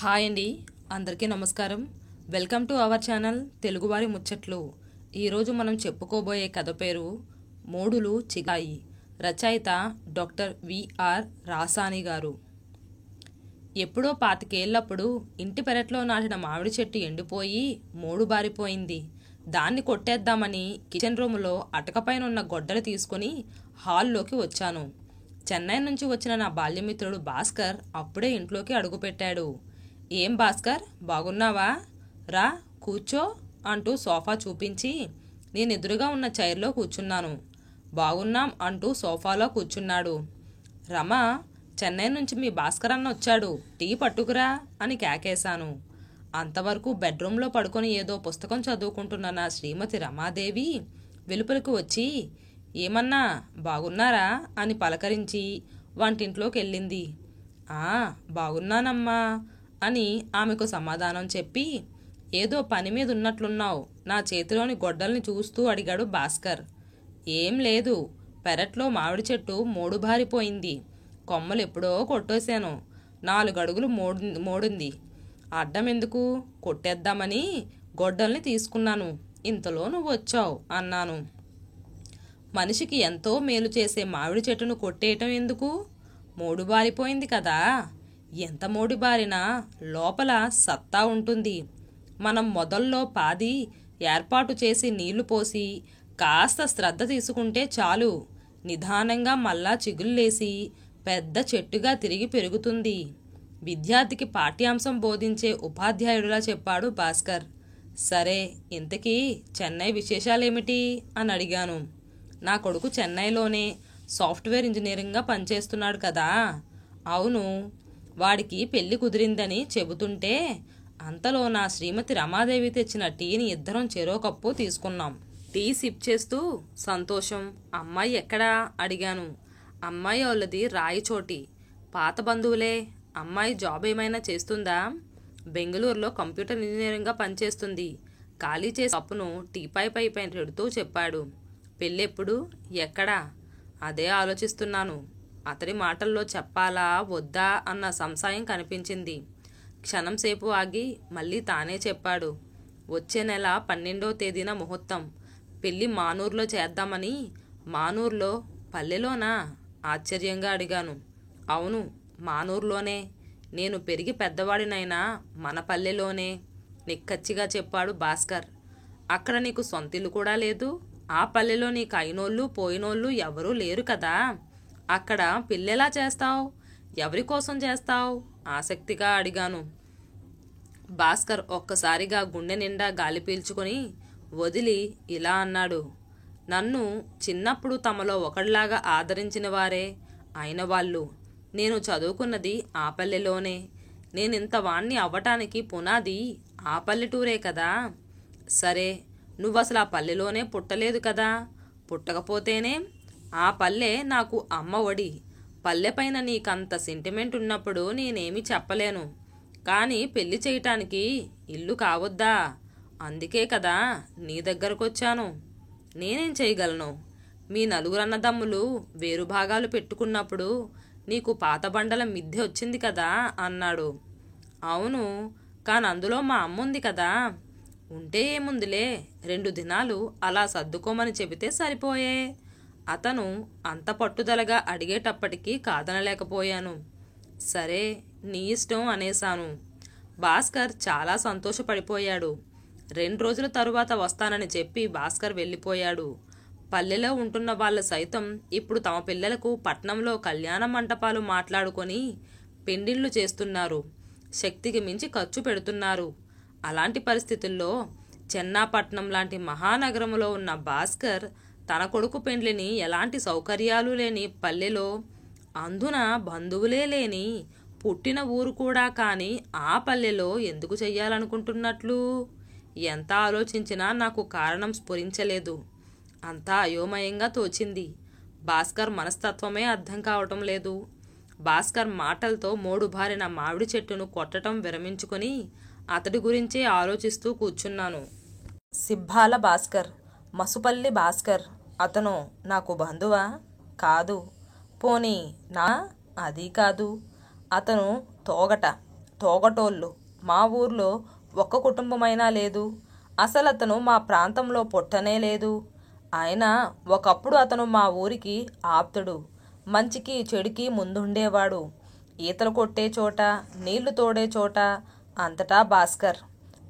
Hi అండి, అందరికీ నమస్కారం. వెల్కమ్ టు అవర్ ఛానల్ తెలుగువారి ముచ్చట్లు. ఈరోజు మనం చెప్పుకోబోయే కథ పేరు మూడులు చిగాయి. రచయిత డాక్టర్ విఆర్ రాసాని గారు. ఎప్పుడో 25 ఏళ్లప్పుడు ఇంటి పెరట్లో నాటిన మామిడి చెట్టు ఎండిపోయి మూడు బారిపోయింది. దాన్ని కొట్టేద్దామని కిచెన్ రూములో అటకపైన ఉన్న గొడ్డలు తీసుకుని హాల్లోకి వచ్చాను. చెన్నై నుంచి వచ్చిన నా బాల్యమిత్రుడు భాస్కర్ అప్పుడే ఇంట్లోకి అడుగుపెట్టాడు. ఏం భాస్కర్, బాగున్నావా? రా కూర్చో అంటూ సోఫా చూపించి నేను ఎదురుగా ఉన్న చైర్లో కూర్చున్నాను. బాగున్నాం అంటూ సోఫాలో కూర్చున్నాడు. రమ, చెన్నై నుంచి మీ భాస్కర్ అన్న వచ్చాడు, టీ పట్టుకురా అని కేకేశాను. అంతవరకు బెడ్రూమ్లో పడుకొని ఏదో పుస్తకం చదువుకుంటున్న నా శ్రీమతి రమాదేవి వెలుపలికి వచ్చి ఏమన్నా బాగున్నారా అని పలకరించి వంటింట్లోకి వెళ్ళింది. బాగున్నానమ్మా అని ఆమెకు సమాధానం చెప్పి ఏదో పని మీద ఉన్నట్లున్నావు, నా చేతిలోని గొడ్డల్ని చూస్తూ అడిగాడు భాస్కర్. ఏం లేదు, పెరట్లో మామిడి చెట్టు మూడు బారిపోయింది. కొమ్మలు ఎప్పుడో కొట్టేశాను, 4 అడుగులు మోడింది. అడ్డం ఎందుకు, కొట్టేద్దామని గొడ్డల్ని తీసుకున్నాను. ఇంతలో నువ్వు వచ్చావు అన్నాను. మనిషికి ఎంతో మేలు చేసే మామిడి చెట్టును కొట్టేయటం ఎందుకు? మూడు బారిపోయింది కదా. ఎంత మోడి బారినా లోపల సత్తా ఉంటుంది. మనం మొదల్లో పాది ఏర్పాటు చేసి నీళ్లు పోసి కాస్త శ్రద్ధ తీసుకుంటే చాలు, నిదానంగా మళ్ళా చిగుళ్ళేసి పెద్ద చెట్టుగా తిరిగి పెరుగుతుంది. విద్యార్థికి పాఠ్యాంశం బోధించే ఉపాధ్యాయుడిలా చెప్పాడు భాస్కర్. సరే, ఇంతకీ చెన్నై విశేషాలేమిటి అని అడిగాను. నా కొడుకు చెన్నైలోనే సాఫ్ట్వేర్ ఇంజనీరింగ్గా పనిచేస్తున్నాడు కదా. అవును, వాడికి పెళ్లి కుదిరిందని చెబుతుంటే అంతలో నా శ్రీమతి రమాదేవి తెచ్చిన టీని ఇద్దరం చెరో కప్పు తీసుకున్నాం. టీ సిప్ చేస్తూ సంతోషం, అమ్మాయి ఎక్కడా అడిగాను. అమ్మాయి వాళ్ళది రాయచోటి, పాత బంధువులే. అమ్మాయి జాబ్ ఏమైనా చేస్తుందా? బెంగళూరులో కంప్యూటర్ ఇంజనీరింగ్గా పనిచేస్తుంది. ఖాళీ చేసే కప్పును టీపై పైన పెడుతూ చెప్పాడు. పెళ్ళెప్పుడు, ఎక్కడా? అదే ఆలోచిస్తున్నాను. అతడి మాటల్లో చెప్పాలా వద్దా అన్న సంశయం కనిపించింది. క్షణం సేపు ఆగి మళ్ళీ తానే చెప్పాడు. వచ్చే నెల 12వ తేదీన ముహూర్తం. పెళ్ళి మానూరులో చేద్దామని. మానూరులో? పల్లెలోనా? ఆశ్చర్యంగా అడిగాను. అవును, మానూరులోనే. నేను పెరిగి పెద్దవాడినైనా మన పల్లెలోనే, నిక్కచ్చిగా చెప్పాడు భాస్కర్. అక్కడ నీకు సొంతిల్లు కూడా లేదు. ఆ పల్లెలో నీకు అయినోళ్ళు పోయినోళ్ళు ఎవరూ లేరు కదా. అక్కడ పెళ్ళెలా చేస్తావు? ఎవరి కోసం చేస్తావు? ఆసక్తిగా అడిగాను. భాస్కర్ ఒక్కసారిగా గుండె నిండా గాలి పీల్చుకొని వదిలి ఇలా అన్నాడు. నన్ను చిన్నప్పుడు తమలో ఒకడిలాగా ఆదరించిన వారే అయిన వాళ్ళు. నేను చదువుకున్నది ఆ పల్లెలోనే. నేనింత వాణ్ణి అవ్వటానికి పునాది ఆ పల్లెటూరే కదా. సరే, నువ్వసలు ఆ పల్లెలోనే పుట్టలేదు కదా. పుట్టకపోతేనే? ఆ పల్లె నాకు అమ్మ ఒడి. పల్లెపైన నీకంత సెంటిమెంట్ ఉన్నప్పుడు నేనేమి చెప్పలేను. కానీ పెళ్లి చేయటానికి ఇల్లు కావద్దా? అందుకే కదా నీ దగ్గరకొచ్చాను. నేనేం చేయగలను? మీ 4 అన్నదమ్ములు వేరు భాగాలు పెట్టుకున్నప్పుడు నీకు పాత బండల మిద్దె వచ్చింది కదా అన్నాడు. అవును, కానీ అందులో మా అమ్ముంది కదా. ఉంటే ఏముందిలే, 2 దినాలు అలా సర్దుకోమని చెబితే సరిపోయే. అతను అంత పట్టుదలగా అడిగేటప్పటికీ కాదనలేకపోయాను. సరే, నీ ఇష్టం అనేశాను. భాస్కర్ చాలా సంతోషపడిపోయాడు. 2 రోజుల తరువాత వస్తానని చెప్పి భాస్కర్ వెళ్ళిపోయాడు. పల్లెలో ఉంటున్న వాళ్ళు సైతం ఇప్పుడు తమ పిల్లలకు పట్నంలో కళ్యాణ మంటపాలు మాట్లాడుకొని పెండిళ్లు చేస్తున్నారు. శక్తికి మించి ఖర్చు పెడుతున్నారు. అలాంటి పరిస్థితుల్లో చెన్నాపట్నం లాంటి మహానగరంలో ఉన్న భాస్కర్ తన కొడుకు పెండ్లిని ఎలాంటి సౌకర్యాలు లేని పల్లెలో, అందున బంధువులే లేని పుట్టిన ఊరు కూడా కాని ఆ పల్లెలో ఎందుకు చెయ్యాలనుకుంటున్నట్లు? ఎంత ఆలోచించినా నాకు కారణం స్ఫురించలేదు. అంతా అయోమయంగా తోచింది. భాస్కర్ మనస్తత్వమే అర్థం కావటం లేదు. భాస్కర్ మాటలతో మోడు బారిన మామిడి చెట్టును కొట్టడం విరమించుకొని అతడి గురించే ఆలోచిస్తూ కూర్చున్నాను. సిబ్బాల భాస్కర్, మసుపల్లి భాస్కర్. అతను నాకు బంధువా? కాదు. పోనీ నా? అది కాదు. అతను తోగట, తోగటోళ్ళు. మా ఊర్లో ఒక్క కుటుంబమైనా లేదు. అసలు అతను మా ప్రాంతంలో పుట్టనే లేదు. అయినా ఒకప్పుడు అతను మా ఊరికి ఆప్తుడు. మంచికి చెడుకి ముందుండేవాడు. ఈతలు కొట్టే చోట, నీళ్లు తోడే చోట అంతటా భాస్కర్.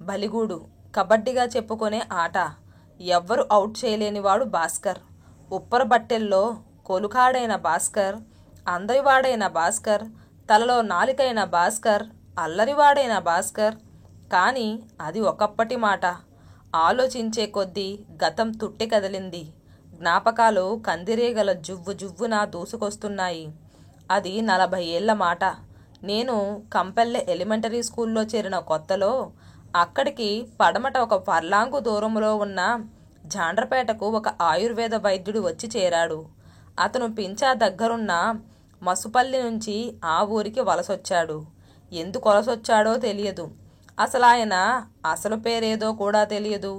బలిగూడు, కబడ్డీగా చెప్పుకునే ఆట. ఎవ్వరు అవుట్ చేయలేనివాడు భాస్కర్. ఉప్పర బట్టెల్లో కొలుకాడైన భాస్కర్, అందరివాడైన భాస్కర్, తలలో నాలికైన భాస్కర్, అల్లరివాడైన భాస్కర్. కానీ అది ఒకప్పటి మాట. ఆలోచించే కొద్దీ గతం తుట్టి కదిలింది. జ్ఞాపకాలు కందిరీగల జువ్వు జువ్వున దూసుకొస్తున్నాయి. అది 40 ఏళ్ల మాట. నేను కంపెల్లె ఎలిమెంటరీ స్కూల్లో చేరిన కొత్తలో అక్కడికి పడమట ఒక పర్లాంగు దూరంలో ఉన్న జాండ్రపేటకు ఒక ఆయుర్వేద వైద్యుడు వచ్చి చేరాడు. అతను పించా దగ్గరున్న మసుపల్లి నుంచి ఆ ఊరికి వలసొచ్చాడు. ఎందుకు వలసొచ్చాడో తెలియదు. అసలు ఆయన అసలు పేరేదో కూడా తెలియదు.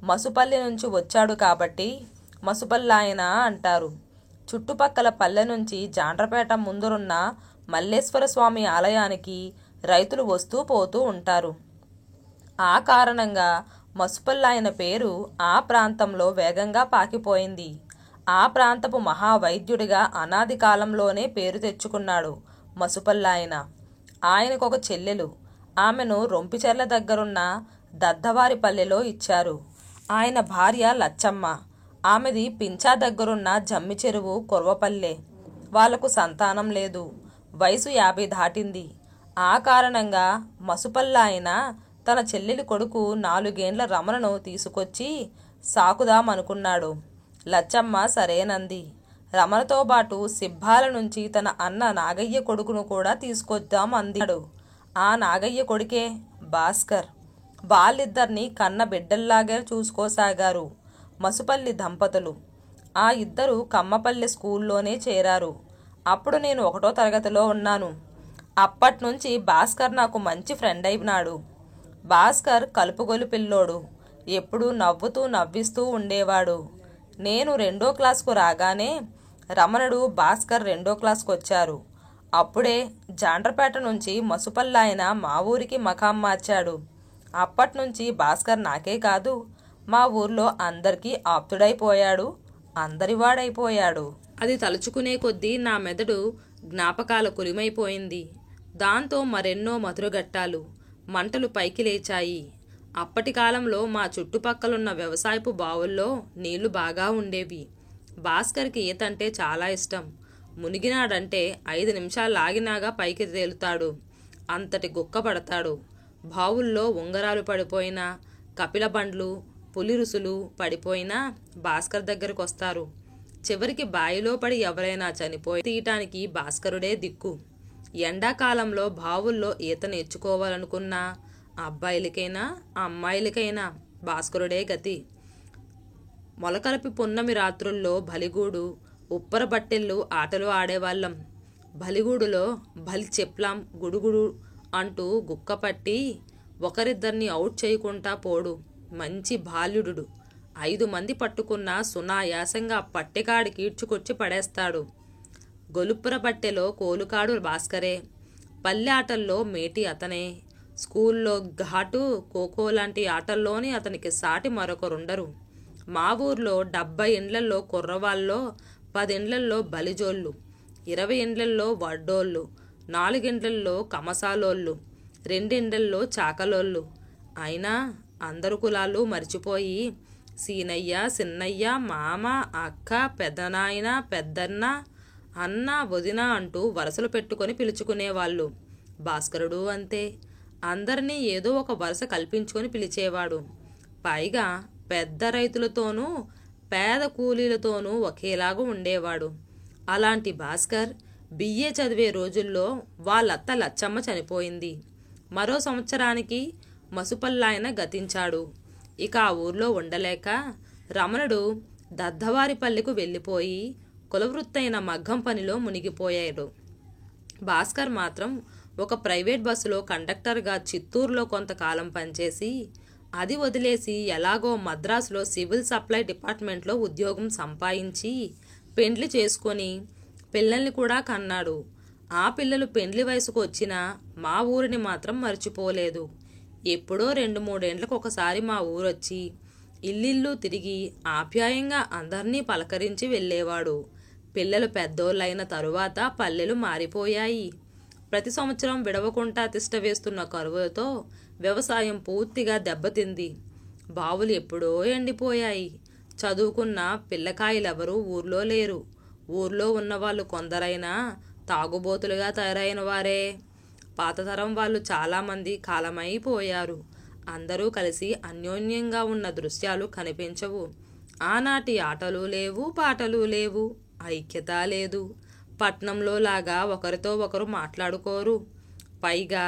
మసుపల్లి నుంచి వచ్చాడు కాబట్టి మసుపల్లాయన అంటారు. చుట్టుపక్కల పల్లె నుంచి జాండ్రపేట ముందురున్న మల్లేశ్వర స్వామి ఆలయానికి రైతులు వస్తూ పోతూ ఉంటారు. ఆ కారణంగా మసుపల్లాయన పేరు ఆ ప్రాంతంలో వేగంగా పాకిపోయింది. ఆ ప్రాంతపు మహావైద్యుడిగా అనాది కాలంలోనే పేరు తెచ్చుకున్నాడు మసుపల్లాయన. ఆయనకొక చెల్లెలు. ఆమెను రొంపిచెర్ల దగ్గరున్న దద్దవారిపల్లెలో ఇచ్చారు. ఆయన భార్య లచ్చమ్మ. ఆమెది పించా దగ్గరున్న జమ్మి చెరువు కుర్వపల్లె. వాళ్లకు సంతానం లేదు. వయసు 50 దాటింది. ఆ కారణంగా మసుపల్లాయన తన చెల్లెలి కొడుకు 4 ఏండ్ల రమణను తీసుకొచ్చి సాకుదామనుకున్నాడు. లచ్చమ్మ సరేనంది. రమణతో పాటు సిబ్బాల నుంచి తన అన్న నాగయ్య కొడుకును కూడా తీసుకొద్దాం అందినాడు. ఆ నాగయ్య కొడుకే భాస్కర్. వాళ్ళిద్దరినీ కన్న బిడ్డల్లాగే చూసుకోసాగారు మసుపల్లి దంపతులు. ఆ ఇద్దరు కమ్మపల్లి స్కూల్లోనే చేరారు. అప్పుడు నేను 1వ తరగతిలో ఉన్నాను. అప్పట్నుంచి భాస్కర్ నాకు మంచి ఫ్రెండ్ అయినాడు. భాస్కర్ కలుపుగొలు పిల్లోడు. ఎప్పుడూ నవ్వుతూ నవ్విస్తూ ఉండేవాడు. నేను 2వ క్లాస్కు రాగానే రమణుడు, భాస్కర్ 2వ క్లాస్కు వచ్చారు. అప్పుడే జాండ్రపేట నుంచి మసుపల్లాయన మా ఊరికి మకాం మార్చాడు. అప్పట్నుంచి భాస్కర్ నాకే కాదు, మా ఊర్లో అందరికీ ఆప్తుడైపోయాడు, అందరివాడైపోయాడు. అది తలుచుకునే కొద్దీ నా మెదడు జ్ఞాపకాల కులిమైపోయింది. దాంతో మరెన్నో మధురఘట్టాలు, మంటలు పైకి లేచాయి. అప్పటి కాలంలో మా చుట్టుపక్కలున్న వ్యవసాయపు బావుల్లో నీళ్లు బాగా ఉండేవి. భాస్కర్కి ఈతంటే చాలా ఇష్టం. మునిగినాడంటే 5 నిమిషాలు లాగినాగా పైకి తేలుతాడు. అంతటి గుక్క పడతాడు. బావుల్లో ఉంగరాలు పడిపోయినా, కపిల బండ్లు, పులి రుసులు పడిపోయినా భాస్కర్ దగ్గరకు వస్తారు. చివరికి బావిలో పడి ఎవరైనా చనిపోయి తీయటానికి భాస్కరుడే దిక్కు. ఎండాకాలంలో బావుల్లో ఈత నేర్చుకోవాలనుకున్న అబ్బాయిలకైనా అమ్మాయిలకైనా భాస్కరుడే గతి. మొలకలపి పున్నమి రాత్రుల్లో బలిగూడు, ఉప్పర బట్టెళ్ళు ఆటలు ఆడేవాళ్ళం. బలిగూడులో బలి చెప్లాం గుడుగుడు అంటూ గుక్కపట్టి ఒకరిద్దరిని అవుట్ చేయకుండా పోడు మంచి బాల్యుడు. 5 మంది పట్టుకున్న సునాయాసంగా పట్టెకాడికి ఈడ్చుకొచ్చి పడేస్తాడు. గొలుపుర బట్టెలో కోలుకాడు భాస్కరే. పల్లె ఆటల్లో మేటి అతనే. స్కూల్లో ఘాటు, ఖోఖో లాంటి ఆటల్లోని అతనికి సాటి మరొకరుండరు. మా ఊర్లో 70 ఇండ్లల్లో కుర్రవాళ్ళలో 10 ఇండ్లల్లో బలిజోళ్ళు, 20 ఇండ్లల్లో వడ్డోళ్ళు, 4 ఇండ్లల్లో కమసాలోళ్ళు, 2 ఇండ్లల్లో చాకలోళ్ళు. అయినా అందరు కులాలు మర్చిపోయి సీనయ్య, సిన్నయ్య, మామ, అక్క, పెద్దనాయన, పెద్దన్న, అన్న, వదిన అంటూ వరసలు పెట్టుకొని పిలుచుకునేవాళ్ళు. భాస్కరుడు అంతే. అందరినీ ఏదో ఒక వరుస కల్పించుకొని పిలిచేవాడు. పైగా పెద్ద రైతులతోనూ పేద కూలీలతోనూ ఒకేలాగా ఉండేవాడు. అలాంటి భాస్కర్ బిఏ చదివే రోజుల్లో వాళ్ళత్త లచ్చమ్మ చనిపోయింది. మరో సంవత్సరానికి మసుపల్లాయన గతించాడు. ఇక ఆ ఊర్లో ఉండలేక రమణుడు దద్దవారిపల్లెకు వెళ్ళిపోయి కులవృత్తైన మగ్గం పనిలో మునిగిపోయాడు. భాస్కర్ మాత్రం ఒక ప్రైవేట్ బస్సులో కండక్టర్గా చిత్తూరులో కొంతకాలం పనిచేసి అది వదిలేసి ఎలాగో మద్రాసులో సివిల్ సప్లై డిపార్ట్మెంట్లో ఉద్యోగం సంపాదించి పెండ్లి చేసుకొని పిల్లల్ని కూడా కన్నాడు. ఆ పిల్లలు పెండ్లి వయసుకు వచ్చినా మా ఊరిని మాత్రం మర్చిపోలేదు. ఎప్పుడో 2-3 ఏళ్లకు ఒకసారి మా ఊరొచ్చి ఇల్లిల్లు తిరిగి ఆప్యాయంగా అందర్నీ పలకరించి వెళ్ళేవాడు. పిల్లలు పెద్దోళ్ళైన తరువాత పల్లెలు మారిపోయాయి. ప్రతి సంవత్సరం విడవకుండా తిష్టవేస్తున్న కరువులతో వ్యవసాయం పూర్తిగా దెబ్బతింది. బావులు ఎప్పుడో ఎండిపోయాయి. చదువుకున్న పిల్లకాయలెవరూ ఊర్లో లేరు. ఊర్లో ఉన్నవాళ్ళు కొందరైనా తాగుబోతులుగా తయారైన వారే. పాతతరం వాళ్ళు చాలామంది కాలమైపోయారు. అందరూ కలిసి అన్యోన్యంగా ఉన్న దృశ్యాలు కనిపించవు. ఆనాటి ఆటలు లేవు, పాటలు లేవు, ఐక్యత లేదు. పట్నంలో లాగా ఒకరితో ఒకరు మాట్లాడుకోరు. పైగా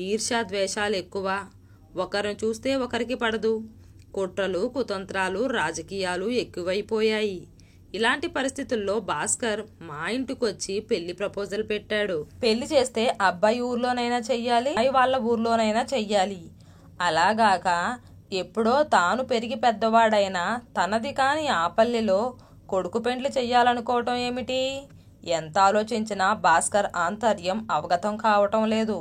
ఈర్ష్యాద్వేషాలు ఎక్కువ. ఒకరిని చూస్తే ఒకరికి పడదు. కుట్రలు, కుతంత్రాలు, రాజకీయాలు ఎక్కువైపోయాయి. ఇలాంటి పరిస్థితుల్లో భాస్కర్ మా ఇంటికొచ్చి పెళ్లి ప్రపోజల్ పెట్టాడు. పెళ్లి చేస్తే అబ్బాయి ఊర్లోనైనా చెయ్యాలి, అమ్మాయి వాళ్ళ ఊర్లోనైనా చెయ్యాలి. అలాగాక ఎప్పుడో తాను పెరిగి పెద్దవాడైనా తనది కాని ఆ పల్లెలో కొడుకు పెండ్లి చెయ్యాలనుకోవటం ఏమిటి? ఎంత ఆలోచించినా భాస్కర్ ఆంతర్యం అవగతం కావటం లేదు.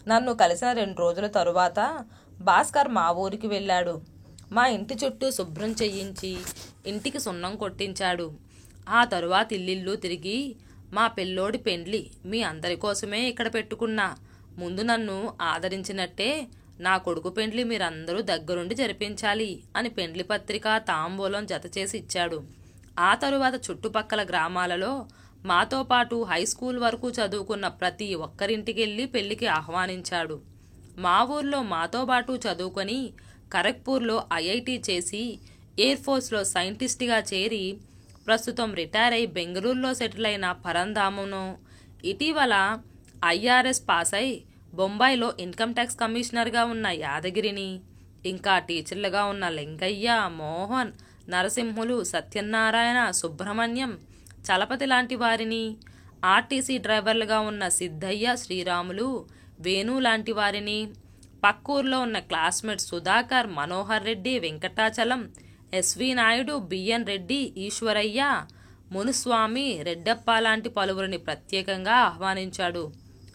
నన్ను కలిసిన 2 రోజుల తరువాత భాస్కర్ మా ఊరికి వెళ్ళాడు. మా ఇంటి చుట్టూ శుభ్రం చెయ్యించి ఇంటికి సున్నం కొట్టించాడు. ఆ తరువాత ఇల్లిల్లు తిరిగి మా పిల్లోడి పెండ్లి మీ అందరి కోసమే ఇక్కడ పెట్టుకున్నా. ముందు నన్ను ఆదరించినట్టే నా కొడుకు పెండ్లి మీరందరూ దగ్గరుండి జరిపించాలి అని పెండ్లి పత్రిక, తాంబూలం జత చేసి ఇచ్చాడు. ఆ తరువాత చుట్టుపక్కల గ్రామాలలో మాతో పాటు హై స్కూల్ వరకు చదువుకున్న ప్రతి ఒక్కరింటికెళ్ళి పెళ్లికి ఆహ్వానించాడు. మా ఊర్లో మాతో పాటు చదువుకొని ఖరగ్పూర్లో ఐఐటి చేసి ఎయిర్ఫోర్స్లో సైంటిస్ట్గా చేరి ప్రస్తుతం రిటైర్ అయి బెంగళూరులో సెటిల్ అయిన పరంధామును, ఇటీవల ఐఆర్ఎస్ పాస్ అయి బొంబాయిలో ఇన్కమ్ ట్యాక్స్ కమిషనర్గా ఉన్న యాదగిరిని, ఇంకా టీచర్లుగా ఉన్న లింగయ్య, మోహన్, నరసింహులు, సత్యనారాయణ, సుబ్రహ్మణ్యం, చలపతి లాంటి వారిని, ఆర్టీసీ డ్రైవర్లుగా ఉన్న సిద్ధయ్య, శ్రీరాములు, వేణు లాంటి వారిని, పక్కూర్లో ఉన్న classmate Sudhakar, Manohar Reddy, Venkatachalam, S V Naidu, B N Reddy, Eshwaraiah, Muniswamy, Reddappa లాంటి పలువురిని ప్రత్యేకంగా ఆహ్వానించాడు.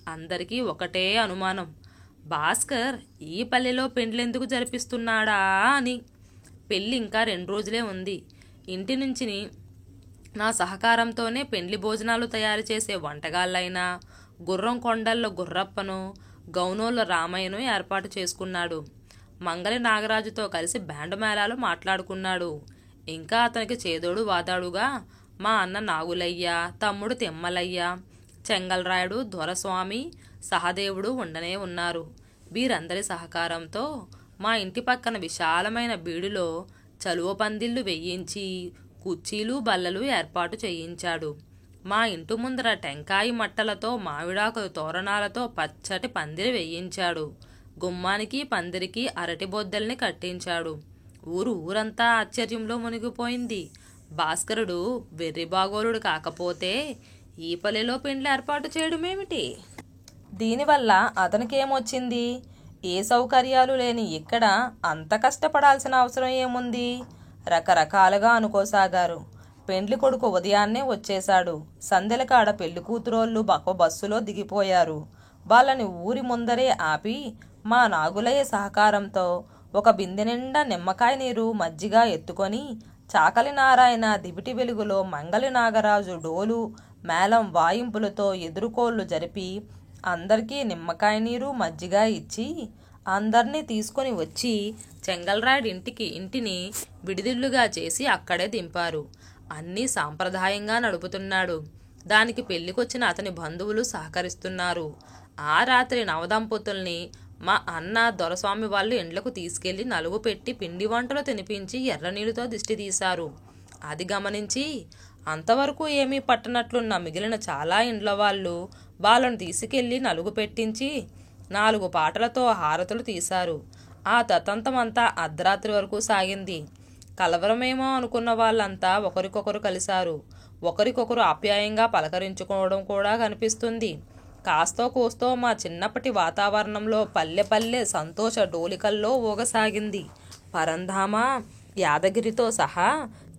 అందరికీ ఒకటే అనుమానం, భాస్కర్ ఈ పల్లెలో పెండ్లెందుకు జరిపిస్తున్నాడా అని. పెళ్ళి ఇంకా 2 రోజులే ఉంది. ఇంటి నుంచి నా సహకారంతోనే పెండ్లి భోజనాలు తయారు చేసే వంటగాళ్ళైనా గుర్రం కొండల్లో గుర్రప్పను, గౌనోళ్ళ రామయ్యను ఏర్పాటు చేసుకున్నాడు. మంగళి నాగరాజుతో కలిసి బ్యాండ్ మేళాలు మాట్లాడుకున్నాడు. ఇంకా అతనికి చేదోడు వాదాడుగా మా అన్న నాగులయ్య, తమ్ముడు తిమ్మలయ్య, చెంగల్రాయుడు, దొరస్వామి, సహదేవుడు ఉండనే ఉన్నారు. వీరందరి సహకారంతో మా ఇంటి పక్కన విశాలమైన బీడులో చలువ పందిళ్లు వేయించి కుర్చీలు, బల్లలు ఏర్పాటు చేయించాడు. మా ఇంటి ముందర టెంకాయి మట్టలతో, మామిడాకు తోరణాలతో పచ్చటి పందిరి వేయించాడు. గుమ్మానికి, పందిరికి అరటి బొద్దల్ని కట్టించాడు. ఊరంతా ఆశ్చర్యంలో మునిగిపోయింది. భాస్కరుడు వెర్రిబాగోలుడు కాకపోతే ఈ పల్లెలో పెండ్లి ఏర్పాటు చేయడమేమిటి? దీనివల్ల అతనికేమొచ్చింది? ఏ సౌకర్యాలు లేని ఇక్కడ అంత కష్టపడాల్సిన అవసరం ఏముంది? రకరకాలుగా అనుకోసాగారు. పెండ్లి కొడుకు ఉదయాన్నే వచ్చేశాడు. సందెలకాడ పెళ్లి కూతురోళ్ళు బస్సులో దిగిపోయారు. వాళ్ళని ఊరి ముందరే ఆపి మా నాగులయ్య సహకారంతో ఒక బిందె నిండా నిమ్మకాయ నీరు, మజ్జిగ ఎత్తుకొని చాకలి నారాయణ దివిటి వెలుగులో మంగళి నాగరాజు డోలు, మేళం వాయింపులతో ఎదురుకోళ్లు జరిపి అందరికీ నిమ్మకాయ నీరు, మజ్జిగ ఇచ్చి అందర్నీ తీసుకొని వచ్చి చెంగల్రాయుడు ఇంటిని విడిదిల్లుగా చేసి అక్కడే దింపారు. అన్నీ సాంప్రదాయంగా నడుపుతున్నాడు. దానికి పెళ్లికొచ్చిన అతని బంధువులు సహకరిస్తున్నారు. ఆ రాత్రి నవదంపతుల్ని మా అన్న, దొరస్వామి వాళ్ళు ఇండ్లకు తీసుకెళ్లి నలుగు పెట్టి పిండి వంటలు తినిపించి ఎర్రనీళ్ళతో దిష్టి తీశారు. అది గమనించి అంతవరకు ఏమీ పట్టనట్లున్న మిగిలిన చాలా ఇండ్ల వాళ్ళు వాళ్ళను తీసుకెళ్లి నలుగు పెట్టించి 4 పాటలతో హారతులు తీశారు. ఆ తతంతమంతా అర్ధరాత్రి వరకు సాగింది. కలవరమేమో అనుకున్న వాళ్ళంతా ఒకరికొకరు కలిశారు. ఒకరికొకరు ఆప్యాయంగా పలకరించుకోవడం కూడా కనిపిస్తుంది. కాస్తో కూస్తో మా చిన్నప్పటి వాతావరణంలో పల్లె సంతోష డోలికల్లో ఊగసాగింది. పరంధామ, యాదగిరితో సహా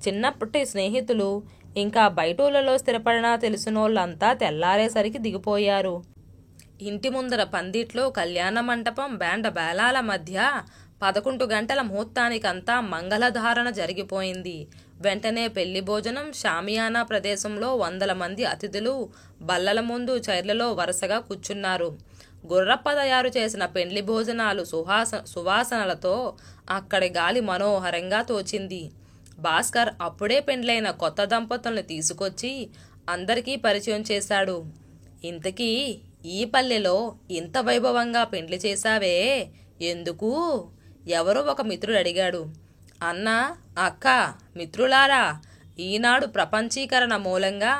చిన్నప్పటి స్నేహితులు ఇంకా బయటూళ్ళలో స్థిరపడినా తెలిసినోళ్ళంతా తెల్లారేసరికి దిగిపోయారు. ఇంటి ముందర పందిట్లో కళ్యాణ మంటపం బ్యాండ బేలాల మధ్య 11 గంటల ముహూర్తానికంతా మంగళధారణ జరిగిపోయింది. వెంటనే పెళ్లి భోజనం. షామియానా ప్రదేశంలో 100 మంది అతిథులు బల్లల ముందు చైర్లలో వరుసగా కూర్చున్నారు. గుర్రప్ప తయారు చేసిన పెండ్లి భోజనాలు సువాసనలతో అక్కడి గాలి మనోహరంగా తోచింది. భాస్కర్ అప్పుడే పెండ్లైన కొత్త దంపతుల్ని తీసుకొచ్చి అందరికీ పరిచయం చేశాడు. ఇంతకీ ఈ పల్లెలో ఇంత వైభవంగా పెండ్లి చేశావే, ఎందుకు? ఎవరో ఒక మిత్రుడు అడిగాడు. అన్నా, అక్క, మిత్రులారా, ఈనాడు ప్రపంచీకరణ మూలంగా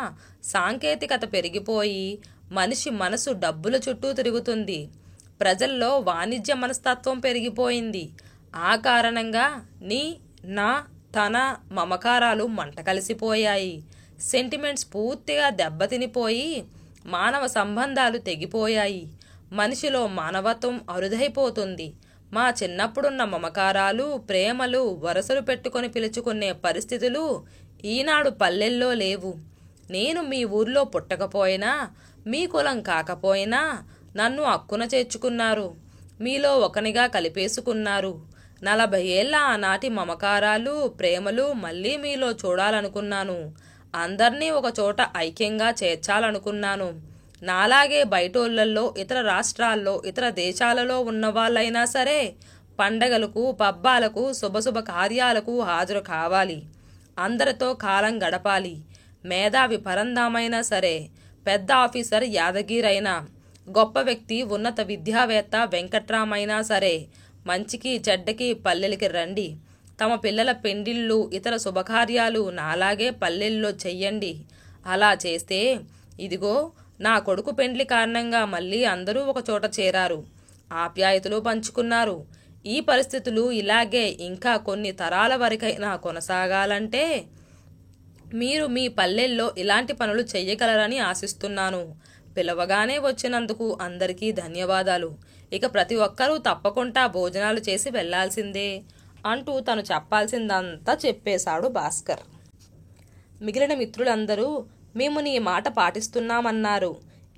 సాంకేతికత పెరిగిపోయి మనిషి మనసు డబ్బుల చుట్టూ తిరుగుతుంది. ప్రజల్లో వాణిజ్య మనస్తత్వం పెరిగిపోయింది. ఆ కారణంగా నీ, నా, తన మమకారాలు మంట కలిసిపోయాయి. సెంటిమెంట్స్ పూర్తిగా దెబ్బతినిపోయి మానవ సంబంధాలు తెగిపోయాయి. మనిషిలో మానవత్వం అరుదైపోతుంది. మా చిన్నప్పుడున్న మమకారాలు, ప్రేమలు, వరసలు పెట్టుకొని పిలుచుకునే పరిస్థితులు ఈనాడు పల్లెల్లో లేవు. నేను మీ ఊర్లో పుట్టకపోయినా, మీ కులం కాకపోయినా నన్ను అక్కున చేర్చుకున్నారు. మీలో ఒకనిగా కలిపేసుకున్నారు. 40 ఏళ్ల ఆనాటి మమకారాలు, ప్రేమలు మళ్ళీ మీలో చూడాలనుకున్నాను. అందర్నీ ఒక చోట ఐక్యంగా చేర్చాలనుకున్నాను. నాలాగే బయటోళ్లల్లో, ఇతర రాష్ట్రాల్లో, ఇతర దేశాలలో ఉన్నవాళ్ళైనా సరే పండగలకు, పబ్బాలకు, శుభశుభ కార్యాలకు హాజరు కావాలి. అందరితో కాలం గడపాలి. మేధావి పరంధామైనా సరే, పెద్ద ఆఫీసర్ యాదగిరైనా, గొప్ప వ్యక్తి ఉన్నత విద్యావేత్త వెంకట్రామైనా సరే మంచికి చెడ్డకి పల్లెలకి రండి. తమ పిల్లల పెండిళ్ళు, ఇతర శుభకార్యాలు నాలాగే పల్లెల్లో చెయ్యండి. అలా చేస్తే ఇదిగో నా కొడుకు పెండ్లి కారణంగా మళ్ళీ అందరూ ఒక చోట చేరారు. ఆప్యాయతలు పంచుకున్నారు. ఈ పరిస్థితులు ఇలాగే ఇంకా కొన్ని తరాల వరకైనా కొనసాగాలంటే మీరు మీ పల్లెల్లో ఇలాంటి పనులు చెయ్యగలరని ఆశిస్తున్నాను. పిలవగానే వచ్చినందుకు అందరికీ ధన్యవాదాలు. ఇక ప్రతి ఒక్కరూ తప్పకుండా భోజనాలు చేసి వెళ్లాల్సిందే అంటూ తను చెప్పాల్సిందంతా చెప్పేశాడు భాస్కర్. మిగిలిన మిత్రులందరూ మేము నీ మాట పాటిస్తున్నామన్నారు.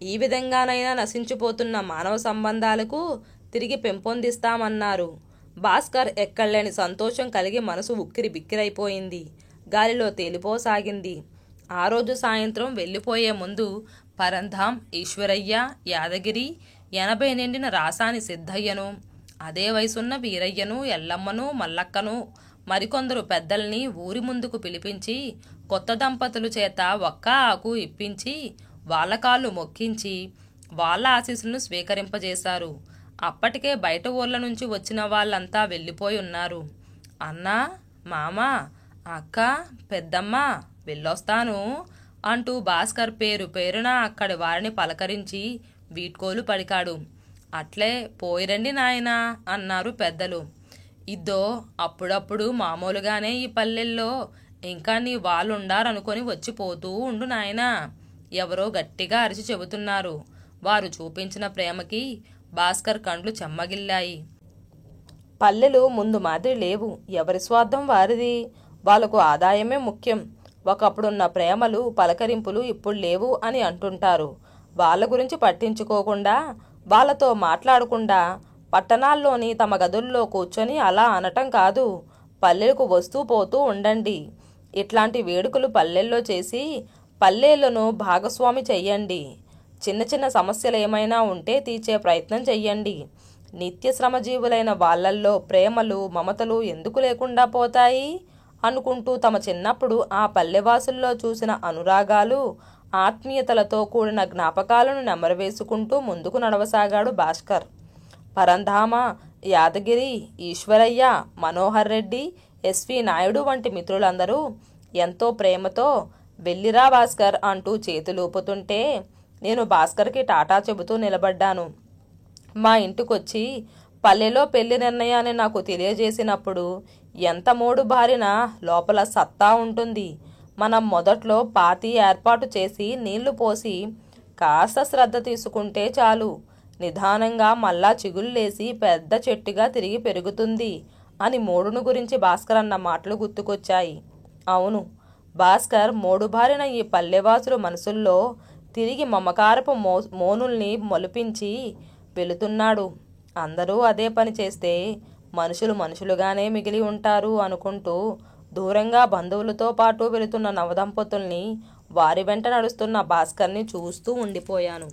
ఈ విధంగానైనా నశించిపోతున్న మానవ సంబంధాలకు తిరిగి పెంపొందిస్తామన్నారు. భాస్కర్ ఎక్కడలేని సంతోషం కలిగి మనసు ఉక్కిరి బిక్కిరైపోయింది. గాలిలో తేలిపోసాగింది. ఆ రోజు సాయంత్రం వెళ్ళిపోయే ముందు పరంధాం, ఈశ్వరయ్య, యాదగిరి, 80 నిండిన రాసాని సిద్ధయ్యను, అదే వయసున్న వీరయ్యను, ఎల్లమ్మను, మల్లక్కను, మరికొందరు పెద్దల్ని ఊరి ముందుకు పిలిపించి కొత్త దంపతులు చేత ఒక్క ఆకు ఇప్పించి వాళ్ళ కాళ్ళు మొక్కించి వాళ్ళ ఆశీస్సులను స్వీకరింపజేశారు. అప్పటికే బయట ఊర్ల నుంచి వచ్చిన వాళ్ళంతా వెళ్ళిపోయి ఉన్నారు. అన్నా, మామ, అక్క, పెద్దమ్మ, వెళ్ళొస్తాను అంటూ భాస్కర్ పేరు పేరున అక్కడి వారిని పలకరించి వీడ్కోలు పలికాడు. అట్లే పోయిరండి నాయనా అన్నారు పెద్దలు. ఇద్దో అప్పుడప్పుడు మామూలుగానే ఈ పల్లెల్లో ఇంకా నీ వాళ్ళుండారనుకొని వచ్చిపోతూ ఉండు నాయనా, ఎవరో గట్టిగా అరిచి చెబుతున్నారు. వారు చూపించిన ప్రేమకి భాస్కర్ కండ్లు చెమ్మగిల్లాయి. పల్లెలు ముందు మాదిరి లేవు. ఎవరి స్వార్థం వారిది. వాళ్లకు ఆదాయమే ముఖ్యం. ఒకప్పుడున్న ప్రేమలు, పలకరింపులు ఇప్పుడు లేవు అని అంటుంటారు. వాళ్ళ గురించి పట్టించుకోకుండా, వాళ్ళతో మాట్లాడకుండా పట్టణాల్లోని తమ గదుల్లో కూర్చొని అలా అనటం కాదు. పల్లెలకు వస్తూ పోతూ ఉండండి. ఇట్లాంటి వేడుకలు పల్లెల్లో చేసి పల్లెలను భాగస్వామి చెయ్యండి. చిన్న చిన్న సమస్యలు ఏమైనా ఉంటే తీర్చే ప్రయత్నం చెయ్యండి. నిత్య శ్రమజీవులైన వాళ్ళల్లో ప్రేమలు, మమతలు ఎందుకు లేకుండా పోతాయి అనుకుంటూ తమ చిన్నప్పుడు ఆ పల్లెవాసుల్లో చూసిన అనురాగాలు, ఆత్మీయతలతో కూడిన జ్ఞాపకాలను నెమరవేసుకుంటూ ముందుకు నడవసాగాడు భాస్కర్. పరంధామ, యాదగిరి, ఈశ్వరయ్య, మనోహర్ రెడ్డి, ఎస్వి నాయుడు వంటి మిత్రులందరూ ఎంతో ప్రేమతో వెళ్ళిరా భాస్కర్ అంటూ చేతులూపుతుంటే నేను భాస్కర్కి టాటా చెబుతూ నిలబడ్డాను. మా ఇంటికొచ్చి పల్లెలో పెళ్లి నిర్ణయాన్ని నాకు తెలియజేసినప్పుడు ఎంత మోడు బారిన లోపల సత్తా ఉంటుంది. మనం మొదట్లో పాతి ఏర్పాటు చేసి నీళ్లు పోసి కాస్త శ్రద్ధ తీసుకుంటే చాలు. నిదానంగా మళ్ళా చిగుళ్ళేసి పెద్ద చెట్టుగా తిరిగి పెరుగుతుంది అని మోడును గురించి భాస్కర్ అన్న మాటలు గుర్తుకొచ్చాయి. అవును, భాస్కర్ మోడుబారిన ఈ పల్లెవాసుల మనసుల్లో తిరిగి మమకారపు మోనుల్ని మొలిపించి వెళుతున్నాడు. అందరూ అదే పని చేస్తే మనుషులు మనుషులుగానే మిగిలి ఉంటారు అనుకుంటూ దూరంగా బంధువులతో పాటు వెళుతున్న నవదంపతుల్ని, వారి వెంట నడుస్తున్న భాస్కర్ని చూస్తూ ఉండిపోయాను.